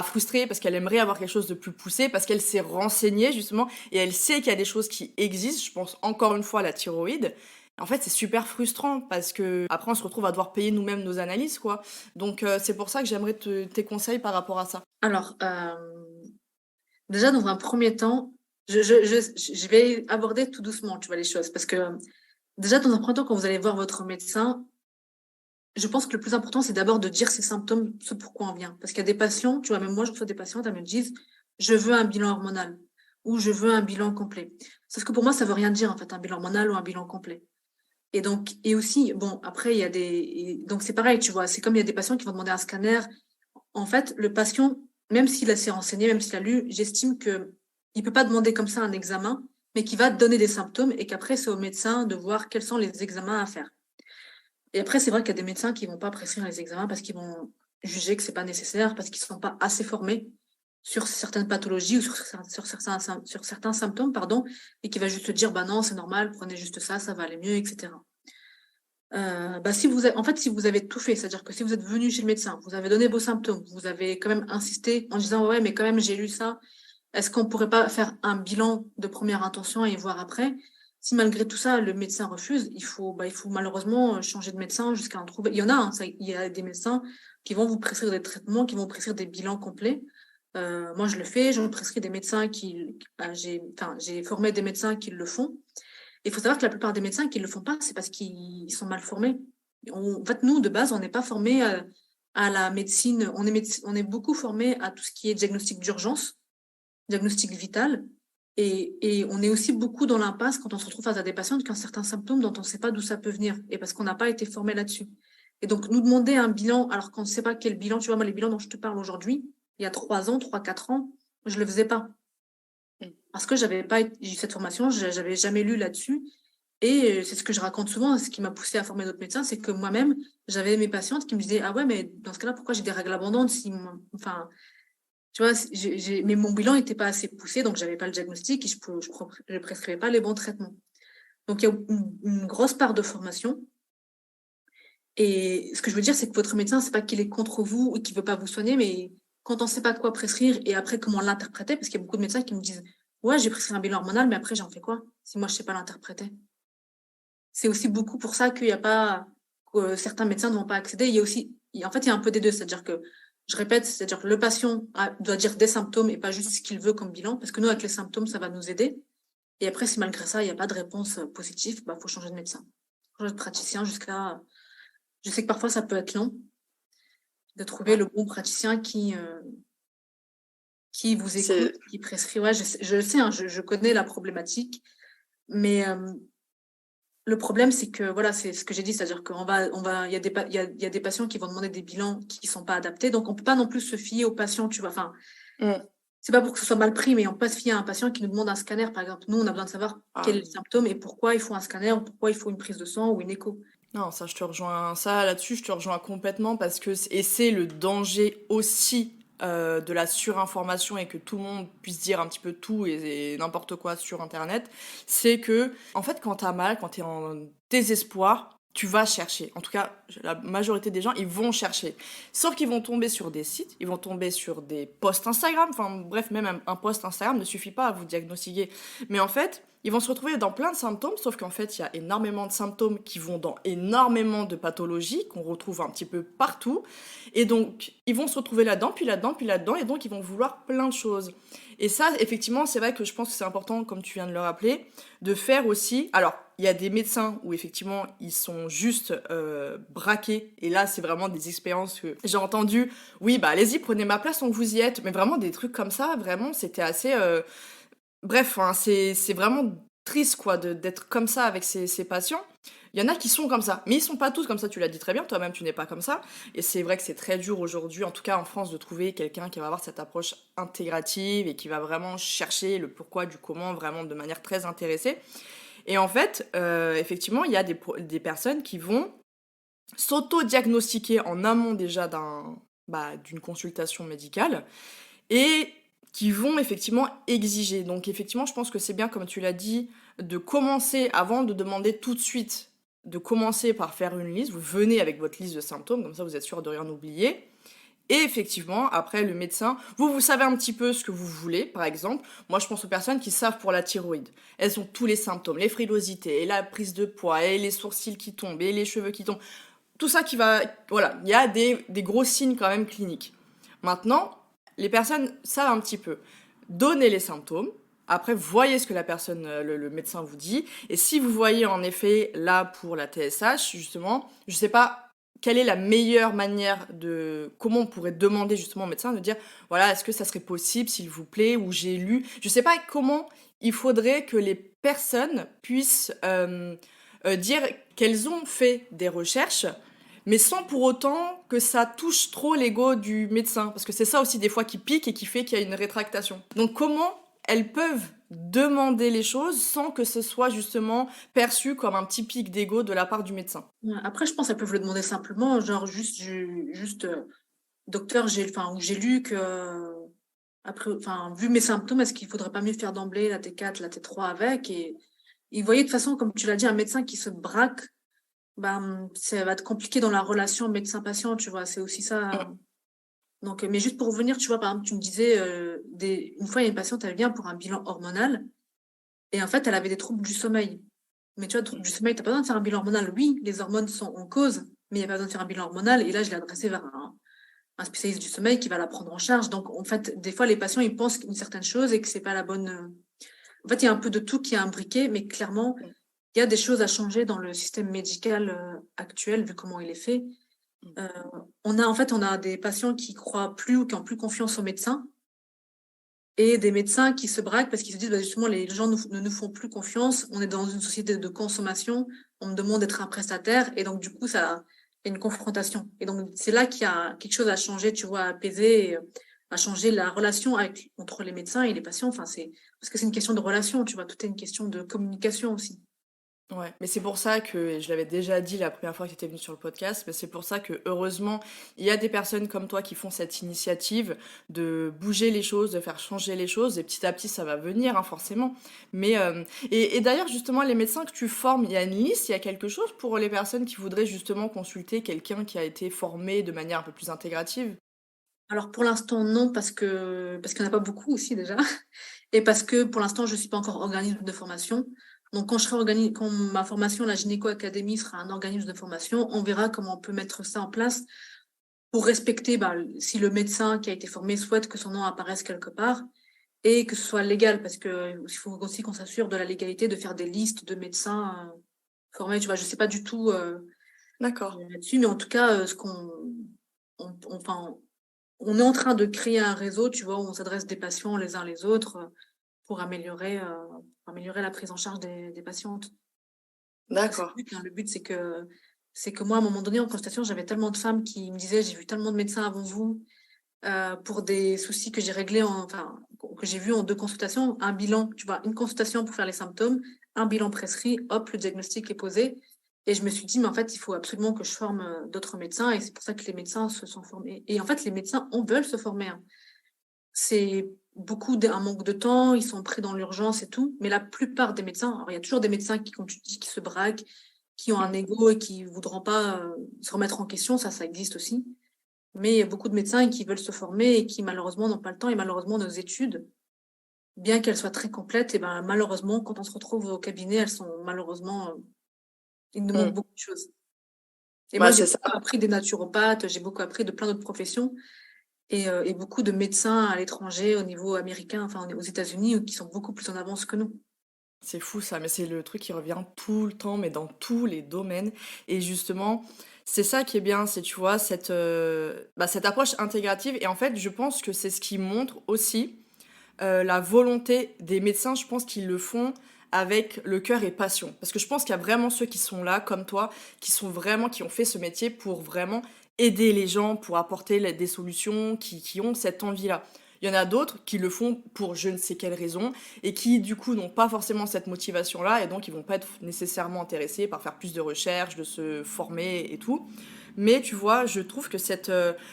frustrée parce qu'elle aimerait avoir quelque chose de plus poussé, parce qu'elle s'est renseignée justement et elle sait qu'il y a des choses qui existent. Je pense encore une fois à la thyroïde. En fait, c'est super frustrant parce que après on se retrouve à devoir payer nous-mêmes nos analyses, quoi. Donc c'est pour ça que j'aimerais tes conseils par rapport à ça. Alors, déjà, dans un premier temps, je vais aborder tout doucement, tu vois, les choses. Parce que déjà, dans un premier temps, quand vous allez voir votre médecin, je pense que le plus important, c'est d'abord de dire ses symptômes, ce pourquoi on vient. Parce qu'il y a des patients, tu vois, même moi, je reçois des patientes, elles me disent, je veux un bilan hormonal ou je veux un bilan complet. Sauf que pour moi, ça veut rien dire, en fait, un bilan hormonal ou un bilan complet. Et donc, et aussi, bon, après, il y a donc c'est pareil, tu vois, c'est comme il y a des patients qui vont demander un scanner. En fait, le patient, même s'il a s'est renseigné, même s'il a lu, j'estime que il peut pas demander comme ça un examen, mais qu'il va donner des symptômes et qu'après, c'est au médecin de voir quels sont les examens à faire. Et après, c'est vrai qu'il y a des médecins qui vont pas prescrire les examens parce qu'ils vont juger que c'est pas nécessaire, parce qu'ils sont pas assez formés sur certaines pathologies ou sur certains symptômes, pardon, et qui va juste dire, bah non, c'est normal, prenez juste ça va aller mieux, etc. En fait, si vous avez tout fait, c'est-à-dire que si vous êtes venu chez le médecin, vous avez donné vos symptômes, vous avez quand même insisté en disant, ouais, mais quand même, j'ai lu ça, est-ce qu'on pourrait pas faire un bilan de première intention et voir après? Si malgré tout ça, le médecin refuse, il faut malheureusement changer de médecin jusqu'à en trouver. Il y en a, hein, il y a des médecins qui vont vous prescrire des traitements, qui vont prescrire des bilans complets. Moi, je le fais, je prescris des médecins j'ai formé des médecins qui le font. Il faut savoir que la plupart des médecins qui ne le font pas, c'est parce qu'ils sont mal formés. En fait, nous, de base, on n'est pas formés à la médecine. On est beaucoup formés à tout ce qui est diagnostic d'urgence, diagnostic vital. Et on est aussi beaucoup dans l'impasse quand on se retrouve face à des patients qui ont certains symptômes dont on ne sait pas d'où ça peut venir. Et parce qu'on n'a pas été formé là-dessus. Et donc, nous demander un bilan, alors qu'on ne sait pas quel bilan, tu vois, moi, les bilans dont je te parle aujourd'hui, il y a 3 ans, 4 ans, je ne le faisais pas. Parce que j'avais pas eu cette formation, j'avais jamais lu là-dessus. Et c'est ce que je raconte souvent, ce qui m'a poussée à former d'autres médecins, c'est que moi-même, j'avais mes patientes qui me disaient, ah ouais, mais dans ce cas-là, pourquoi j'ai des règles abondantes enfin, tu vois, mais mon bilan n'était pas assez poussé, donc j'avais pas le diagnostic et je prescrivais pas les bons traitements. Donc il y a une grosse part de formation. Et ce que je veux dire, c'est que votre médecin, c'est pas qu'il est contre vous ou qu'il veut pas vous soigner, mais quand on sait pas quoi prescrire et après comment l'interpréter, parce qu'il y a beaucoup de médecins qui me disent, ouais, j'ai prescrit un bilan hormonal, mais après, j'en fais quoi si moi, je sais pas l'interpréter? C'est aussi beaucoup pour ça qu'il y a pas, que certains médecins ne vont pas accéder. Il y a aussi, en fait, il y a un peu des deux. C'est-à-dire que, je répète, c'est-à-dire que le patient doit dire des symptômes et pas juste ce qu'il veut comme bilan, parce que nous, avec les symptômes, ça va nous aider. Et après, si malgré ça, il n'y a pas de réponse positive, faut changer de médecin, changer de praticien je sais que parfois, ça peut être long de trouver le bon praticien qui vous écoute, qui prescrit. Ouais, je sais, hein, je connais la problématique, mais le problème, c'est que, voilà, c'est ce que j'ai dit, c'est-à-dire il y a des patients qui vont demander des bilans qui ne sont pas adaptés, donc on ne peut pas non plus se fier aux patients, tu vois. Enfin, c'est pas pour que ce soit mal pris, mais on peut se fier à un patient qui nous demande un scanner, par exemple. Nous, on a besoin de savoir Ah quel est le oui. symptôme et pourquoi il faut un scanner, ou pourquoi il faut une prise de sang ou une écho. Non, ça là-dessus, je te rejoins complètement parce que et c'est le danger aussi de la surinformation et que tout le monde puisse dire un petit peu tout et n'importe quoi sur Internet, c'est que, en fait, quand t'as mal, quand t'es en désespoir, tu vas chercher. En tout cas, la majorité des gens, ils vont chercher. Sauf qu'ils vont tomber sur des sites, ils vont tomber sur des posts Instagram, enfin bref, même un post Instagram ne suffit pas à vous diagnostiquer. Mais en fait, ils vont se retrouver dans plein de symptômes, sauf qu'en fait, il y a énormément de symptômes qui vont dans énormément de pathologies qu'on retrouve un petit peu partout. Et donc, ils vont se retrouver là-dedans, puis là-dedans, puis là-dedans, et donc ils vont vouloir plein de choses. Et ça, effectivement, c'est vrai que je pense que c'est important, comme tu viens de le rappeler, de faire aussi. Alors, il y a des médecins où effectivement ils sont juste braqués, et là c'est vraiment des expériences que j'ai entendues. Oui, bah allez-y, prenez ma place, on vous y êtes. Mais vraiment des trucs comme ça, vraiment, c'était assez. Bref, hein, c'est vraiment triste quoi d'être comme ça avec ces patients. Il y en a qui sont comme ça, mais ils sont pas tous comme ça, tu l'as dit très bien, toi-même tu n'es pas comme ça. Et c'est vrai que c'est très dur aujourd'hui, en tout cas en France, de trouver quelqu'un qui va avoir cette approche intégrative et qui va vraiment chercher le pourquoi du comment, vraiment de manière très intéressée. Et en fait, effectivement, il y a des personnes qui vont s'auto-diagnostiquer en amont déjà d'une consultation médicale et qui vont effectivement exiger. Donc effectivement, je pense que c'est bien, comme tu l'as dit, de commencer, avant de demander tout de suite, de commencer par faire une liste. Vous venez avec votre liste de symptômes, comme ça vous êtes sûr de rien oublier. Et effectivement, après, le médecin, vous savez un petit peu ce que vous voulez, par exemple. Moi, je pense aux personnes qui savent pour la thyroïde. Elles ont tous les symptômes, les frilosités, et la prise de poids, et les sourcils qui tombent, et les cheveux qui tombent. Tout ça qui va... Voilà, il y a des gros signes quand même cliniques. Maintenant, les personnes savent un petit peu. Donnez les symptômes. Après, voyez ce que la personne, le médecin vous dit. Et si vous voyez en effet, là, pour la TSH, justement, je sais pas quelle est la meilleure manière de... Comment on pourrait demander justement au médecin de dire, voilà, est-ce que ça serait possible, s'il vous plaît, ou j'ai lu... Je sais pas comment il faudrait que les personnes puissent dire qu'elles ont fait des recherches, mais sans pour autant que ça touche trop l'ego du médecin. Parce que c'est ça aussi des fois qui pique et qui fait qu'il y a une rétractation. Donc comment elles peuvent demander les choses sans que ce soit justement perçu comme un petit pic d'ego de la part du médecin? Ouais, après, je pense qu'elles peuvent le demander simplement, genre juste, docteur, ou j'ai lu que, après, enfin, vu mes symptômes, est-ce qu'il faudrait pas mieux faire d'emblée la T4, la T3 avec? Et vous voyez, de toute façon, comme tu l'as dit, un médecin qui se braque, ben, ça va être compliqué dans la relation médecin-patient, tu vois, c'est aussi ça. Donc, mais juste pour revenir, tu vois, par exemple, tu me disais, une fois, il y a une patiente, elle vient pour un bilan hormonal, et en fait, elle avait des troubles du sommeil. Mais tu vois, troubles du sommeil, t'as pas besoin de faire un bilan hormonal. Oui, les hormones sont en cause, mais il n'y a pas besoin de faire un bilan hormonal. Et là, je l'ai adressée vers un spécialiste du sommeil qui va la prendre en charge. Donc, en fait, des fois, les patients, ils pensent une certaine chose et que c'est pas la bonne. En fait, il y a un peu de tout qui est imbriqué, mais clairement, il y a des choses à changer dans le système médical actuel, vu comment il est fait. Euh, on a des patients qui croient plus ou qui ont plus confiance aux médecins et des médecins qui se braquent parce qu'ils se disent, bah, justement, les gens ne nous font plus confiance. On est dans une société de consommation. On me demande d'être un prestataire. Et donc, du coup, ça, il y a une confrontation. Et donc, c'est là qu'il y a quelque chose à changer, tu vois, à apaiser, à changer la relation entre les médecins et les patients. Enfin, parce que c'est une question de relation, tu vois. Tout est une question de communication aussi. Ouais, mais c'est pour ça que, et je l'avais déjà dit la première fois que tu étais venue sur le podcast, mais c'est pour ça que heureusement, il y a des personnes comme toi qui font cette initiative de bouger les choses, de faire changer les choses, et petit à petit ça va venir, hein, forcément. Mais et d'ailleurs justement les médecins que tu formes, il y a une liste, il y a quelque chose pour les personnes qui voudraient justement consulter quelqu'un qui a été formé de manière un peu plus intégrative? Alors, pour l'instant, non, parce qu'il n'y en a pas beaucoup aussi déjà. Et parce que pour l'instant, je ne suis pas encore organisme de formation. Donc, quand ma formation, la Gynéco Academy, sera un organisme de formation, on verra comment on peut mettre ça en place pour respecter, bah, si le médecin qui a été formé souhaite que son nom apparaisse quelque part et que ce soit légal, parce que il faut aussi qu'on s'assure de la légalité de faire des listes de médecins formés. Tu vois, je sais pas du tout D'accord. là-dessus, mais en tout cas, enfin, on est en train de créer un réseau, tu vois, où on s'adresse des patients les uns les autres pour améliorer la prise en charge des patientes. C'est D'accord. le but, hein. Le but, c'est que moi, à un moment donné, en consultation, j'avais tellement de femmes qui me disaient, j'ai vu tellement de médecins avant vous, pour des soucis que j'ai réglés, que j'ai vus en 2 consultations. Un bilan, tu vois, une consultation pour faire les symptômes, un bilan prescrit, hop, le diagnostic est posé. Et je me suis dit, mais en fait, il faut absolument que je forme d'autres médecins. Et c'est pour ça que les médecins se sont formés. Et en fait, les médecins, on veut se former, hein. C'est un manque de temps, ils sont pris dans l'urgence et tout. Mais la plupart des médecins, alors il y a toujours des médecins qui, comme tu dis, qui se braquent, qui ont un ego et qui voudront pas se remettre en question. Ça existe aussi. Mais il y a beaucoup de médecins qui veulent se former et qui malheureusement n'ont pas le temps. Et malheureusement, nos études, bien qu'elles soient très complètes, et ben malheureusement, quand on se retrouve au cabinet, elles sont malheureusement, il nous manque Mm. beaucoup de choses. Et moi, Bah, j'ai c'est ça. beaucoup appris des naturopathes, j'ai beaucoup appris de plein d'autres professions et beaucoup de médecins à l'étranger, au niveau américain, enfin aux États-Unis, qui sont beaucoup plus en avance que nous. C'est fou ça, mais c'est le truc qui revient tout le temps, mais dans tous les domaines. Et justement, c'est ça qui est bien, c'est, tu vois, cette approche intégrative. Et en fait, je pense que c'est ce qui montre aussi la volonté des médecins. Je pense qu'ils le font avec le cœur et passion. Parce que je pense qu'il y a vraiment ceux qui sont là, comme toi, qui ont fait ce métier pour vraiment aider les gens, pour apporter des solutions, qui ont cette envie-là. Il y en a d'autres qui le font pour je ne sais quelle raison et qui du coup n'ont pas forcément cette motivation-là et donc ils vont pas être nécessairement intéressés par faire plus de recherches, de se former et tout. Mais tu vois, je trouve que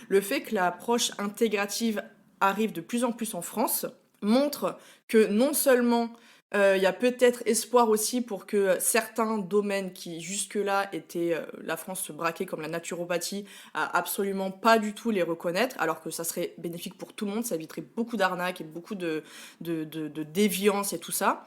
le fait que l'approche intégrative arrive de plus en plus en France montre que non seulement il y a peut-être espoir aussi pour que certains domaines qui jusque-là étaient la France se braquait comme la naturopathie, à absolument pas du tout les reconnaître, alors que ça serait bénéfique pour tout le monde, ça éviterait beaucoup d'arnaques et beaucoup de déviance et tout ça.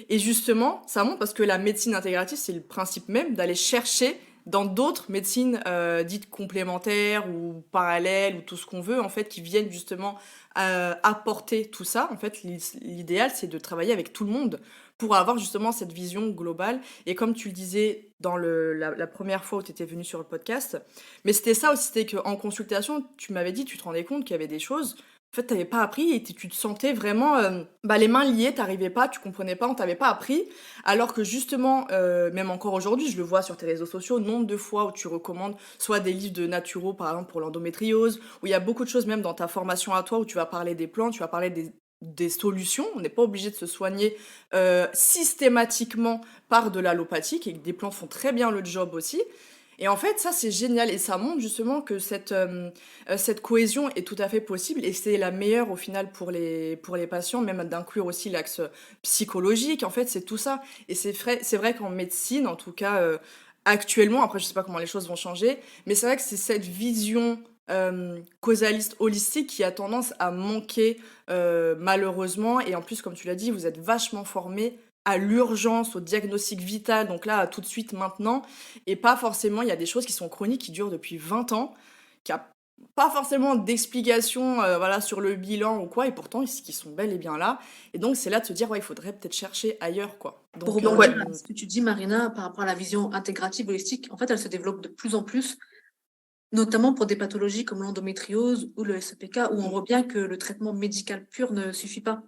Et justement, ça montre parce que la médecine intégrative, c'est le principe même d'aller chercher dans d'autres médecines dites complémentaires ou parallèles ou tout ce qu'on veut, en fait, qui viennent justement apporter tout ça. En fait, l'idéal, c'est de travailler avec tout le monde pour avoir justement cette vision globale. Et comme tu le disais dans la première fois où tu étais venu sur le podcast, mais c'était ça aussi, c'était qu'en consultation, tu m'avais dit, tu te rendais compte qu'il y avait des choses en fait, t'avais pas appris et tu te sentais vraiment les mains liées, t'arrivais pas, tu comprenais pas, on t'avait pas appris. Alors que justement, même encore aujourd'hui, je le vois sur tes réseaux sociaux, nombre de fois où tu recommandes soit des livres de naturaux, par exemple pour l'endométriose, où il y a beaucoup de choses même dans ta formation à toi, où tu vas parler des plantes, tu vas parler des solutions. On n'est pas obligé de se soigner systématiquement par de l'allopathique, et que des plantes font très bien le job aussi. Et en fait, ça, c'est génial. Et ça montre justement que cette cohésion est tout à fait possible. Et c'est la meilleure, au final, pour les patients, même d'inclure aussi l'axe psychologique. En fait, c'est tout ça. Et c'est vrai qu'en médecine, en tout cas, actuellement, après, je sais pas comment les choses vont changer, mais c'est vrai que c'est cette vision causaliste, holistique, qui a tendance à manquer, malheureusement. Et en plus, comme tu l'as dit, vous êtes vachement formés à l'urgence, au diagnostic vital, donc là, tout de suite, maintenant, et pas forcément, il y a des choses qui sont chroniques, qui durent depuis 20 ans, qui a pas forcément d'explication voilà, sur le bilan ou quoi, et pourtant, qui sont bel et bien là. Et donc, c'est là de se dire, ouais, il faudrait peut-être chercher ailleurs, quoi. Pour Donc, ouais. rebondir à ce que tu dis, Marina, par rapport à la vision intégrative holistique, en fait, elle se développe de plus en plus, notamment pour des pathologies comme l'endométriose ou le SEPK, où on voit bien que le traitement médical pur ne suffit pas.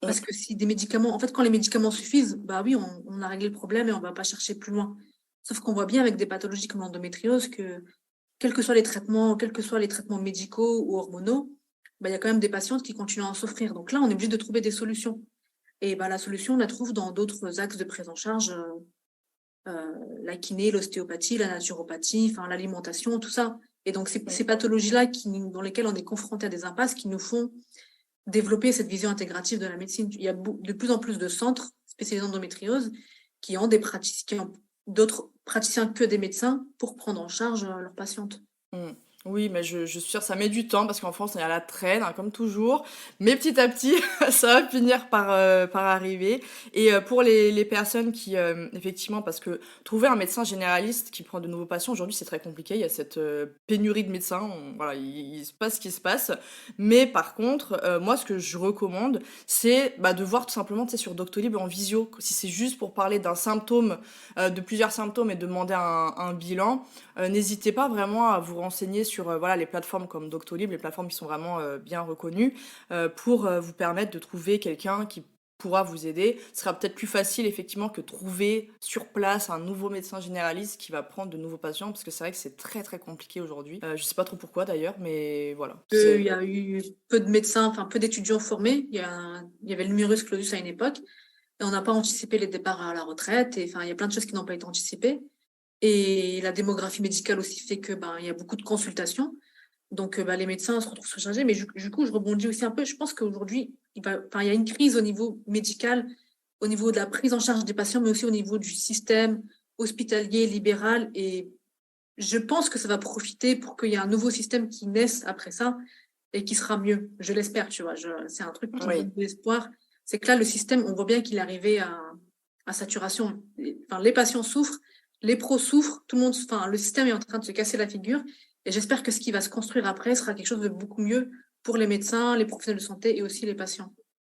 Parce que si des médicaments, en fait, quand les médicaments suffisent, bah oui, on a réglé le problème et on va pas chercher plus loin. Sauf qu'on voit bien avec des pathologies comme l'endométriose que, quels que soient les traitements, quels que soient les traitements médicaux ou hormonaux, bah, il y a quand même des patientes qui continuent à en souffrir. Donc là, on est obligé de trouver des solutions. Et bah, la solution, on la trouve dans d'autres axes de prise en charge, la kiné, l'ostéopathie, la naturopathie, enfin, l'alimentation, tout ça. Et donc, ces pathologies-là dans lesquelles on est confronté à des impasses qui nous font développer cette vision intégrative de la médecine. Il y a de plus en plus de centres spécialisés en endométriose qui ont d'autres praticiens que des médecins pour prendre en charge leurs patientes. Mm. Oui, mais je suis sûre, ça met du temps parce qu'en France, on est à la traîne, hein, comme toujours. Mais petit à petit, ça va finir par arriver. Et pour les personnes qui, effectivement, parce que trouver un médecin généraliste qui prend de nouveaux patients, aujourd'hui, c'est très compliqué. Il y a cette pénurie de médecins. Voilà, il se passe ce qui se passe. Mais par contre, moi, ce que je recommande, c'est de voir tout simplement, tu sais, sur Doctolib en visio, si c'est juste pour parler d'un symptôme, de plusieurs symptômes et demander un bilan. N'hésitez pas vraiment à vous renseigner sur voilà, les plateformes comme Doctolib, les plateformes qui sont vraiment bien reconnues, pour vous permettre de trouver quelqu'un qui pourra vous aider. Ce sera peut-être plus facile effectivement que trouver sur place un nouveau médecin généraliste qui va prendre de nouveaux patients, parce que c'est vrai que c'est très très compliqué aujourd'hui. Je sais pas trop pourquoi d'ailleurs, mais voilà. Il y a eu peu de médecins, enfin peu d'étudiants formés. Il y avait le numerus clausus à une époque, et on n'a pas anticipé les départs à la retraite. Et enfin, il y a plein de choses qui n'ont pas été anticipées. Et la démographie médicale aussi fait que il y a beaucoup de consultations. Donc les médecins se retrouvent surchargés. Mais du coup, je rebondis aussi un peu. Je pense qu'aujourd'hui, il y a une crise au niveau médical, au niveau de la prise en charge des patients, mais aussi au niveau du système hospitalier, libéral. Et je pense que ça va profiter pour qu'il y ait un nouveau système qui naisse après ça et qui sera mieux. Je l'espère, tu vois. C'est un truc qui me donne de l'espoir. C'est que là, le système, on voit bien qu'il est arrivé à saturation. Les patients souffrent, les pros souffrent, tout le monde, le système est en train de se casser la figure. Et j'espère que ce qui va se construire après sera quelque chose de beaucoup mieux pour les médecins, les professionnels de santé et aussi les patients.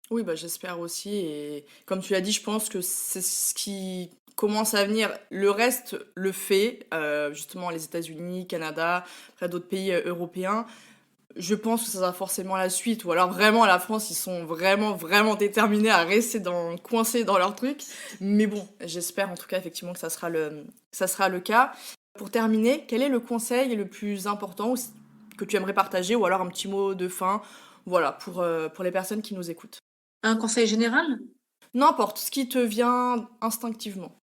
Oui, j'espère aussi. Et comme tu l'as dit, je pense que c'est ce qui commence à venir. Le reste le fait, justement les États-Unis, Canada, après d'autres pays européens. Je pense que ça sera forcément la suite. Ou alors vraiment, à la France, ils sont vraiment, vraiment déterminés à rester coincés dans leur truc. Mais bon, j'espère en tout cas effectivement que ça sera le cas. Pour terminer, quel est le conseil le plus important que tu aimerais partager, ou alors un petit mot de fin, voilà, pour les personnes qui nous écoutent? Un conseil général? N'importe, ce qui te vient instinctivement.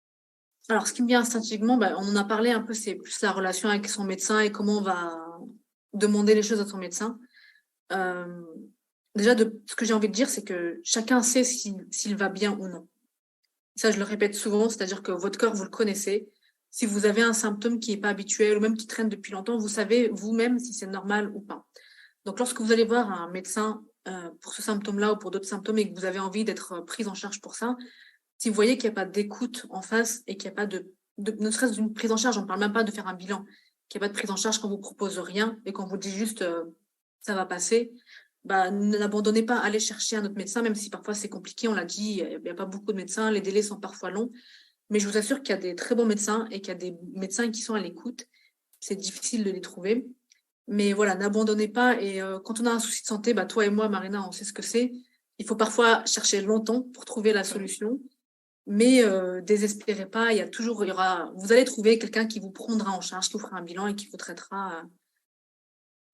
Alors, ce qui me vient instinctivement, on en a parlé un peu, c'est plus la relation avec son médecin et comment on va demander les choses à son médecin. Déjà, ce que j'ai envie de dire, c'est que chacun sait s'il va bien ou non. Ça, je le répète souvent, c'est-à-dire que votre corps, vous le connaissez. Si vous avez un symptôme qui n'est pas habituel ou même qui traîne depuis longtemps, vous savez vous-même si c'est normal ou pas. Donc, lorsque vous allez voir un médecin pour ce symptôme-là ou pour d'autres symptômes et que vous avez envie d'être prise en charge pour ça, si vous voyez qu'il n'y a pas d'écoute en face et qu'il n'y a pas ne serait-ce d'une prise en charge, on ne parle même pas de faire un bilan, qu'il n'y a pas de prise en charge quand on vous propose rien et qu'on vous dit juste ça va passer, n'abandonnez pas, allez chercher un autre médecin, même si parfois c'est compliqué, on l'a dit, il n'y a pas beaucoup de médecins, les délais sont parfois longs, mais je vous assure qu'il y a des très bons médecins et qu'il y a des médecins qui sont à l'écoute. C'est difficile de les trouver. Mais voilà, n'abandonnez pas. Et quand on a un souci de santé, toi et moi, Marina, on sait ce que c'est. Il faut parfois chercher longtemps pour trouver la solution. Mais désespérez pas, vous allez trouver quelqu'un qui vous prendra en charge, qui vous fera un bilan et qui vous traitera.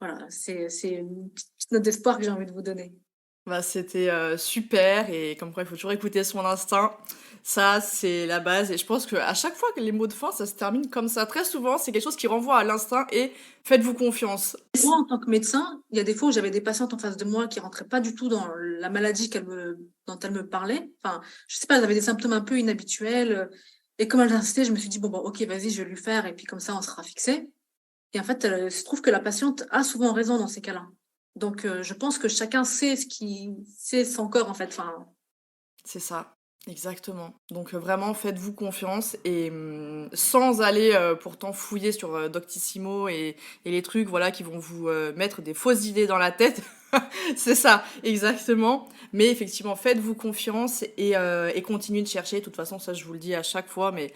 Voilà, c'est une petite note d'espoir que j'ai envie de vous donner. C'était super, et comme quoi il faut toujours écouter son instinct. Ça, c'est la base, et je pense qu'à chaque fois que les mots de fin, ça se termine comme ça. Très souvent, c'est quelque chose qui renvoie à l'instinct et faites-vous confiance. Moi, en tant que médecin, il y a des fois où j'avais des patientes en face de moi qui rentraient pas du tout dans la maladie dont elles me parlaient. Enfin, je sais pas, elles avaient des symptômes un peu inhabituels. Et comme elles insistaient, je me suis dit, ok, vas-y, je vais lui faire, et puis comme ça, on sera fixé. Et en fait, il se trouve que la patiente a souvent raison dans ces cas-là. Donc, je pense que chacun sait c'est son corps, en fait. Enfin, c'est ça. Exactement. Donc vraiment, faites-vous confiance, et sans aller pourtant fouiller sur Doctissimo et les trucs voilà qui vont vous mettre des fausses idées dans la tête. C'est ça, exactement. Mais effectivement, faites-vous confiance et continuez de chercher. De toute façon, ça je vous le dis à chaque fois, mais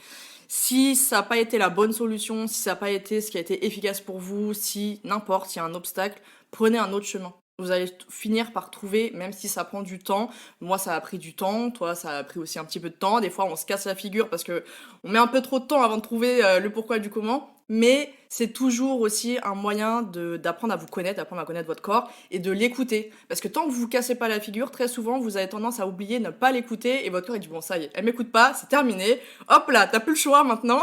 si ça n'a pas été la bonne solution, si ça n'a pas été ce qui a été efficace pour vous, si n'importe, il y a un obstacle, prenez un autre chemin. Vous allez finir par trouver, même si ça prend du temps. Moi, ça a pris du temps. Toi, ça a pris aussi un petit peu de temps. Des fois, on se casse la figure parce que on met un peu trop de temps avant de trouver le pourquoi du comment. Mais c'est toujours aussi un moyen d'apprendre à vous connaître, d'apprendre à connaître votre corps et de l'écouter. Parce que tant que vous vous cassez pas la figure, très souvent, vous avez tendance à oublier, ne pas l'écouter, et votre corps, il dit, bon, ça y est, elle m'écoute pas, c'est terminé. Hop là, t'as plus le choix maintenant.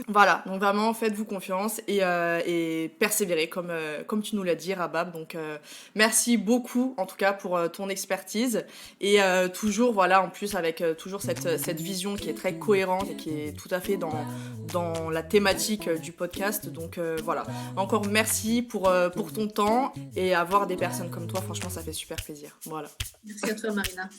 Voilà, donc vraiment, faites-vous confiance et persévérez, comme tu nous l'as dit, Rabab. Donc, merci beaucoup, en tout cas, pour ton expertise. Et toujours, voilà, en plus, avec toujours cette vision qui est très cohérente et qui est tout à fait dans la thématique du podcast. Donc voilà, encore merci pour ton temps, et avoir des personnes comme toi, franchement, ça fait super plaisir. Voilà. Merci à toi, Marina.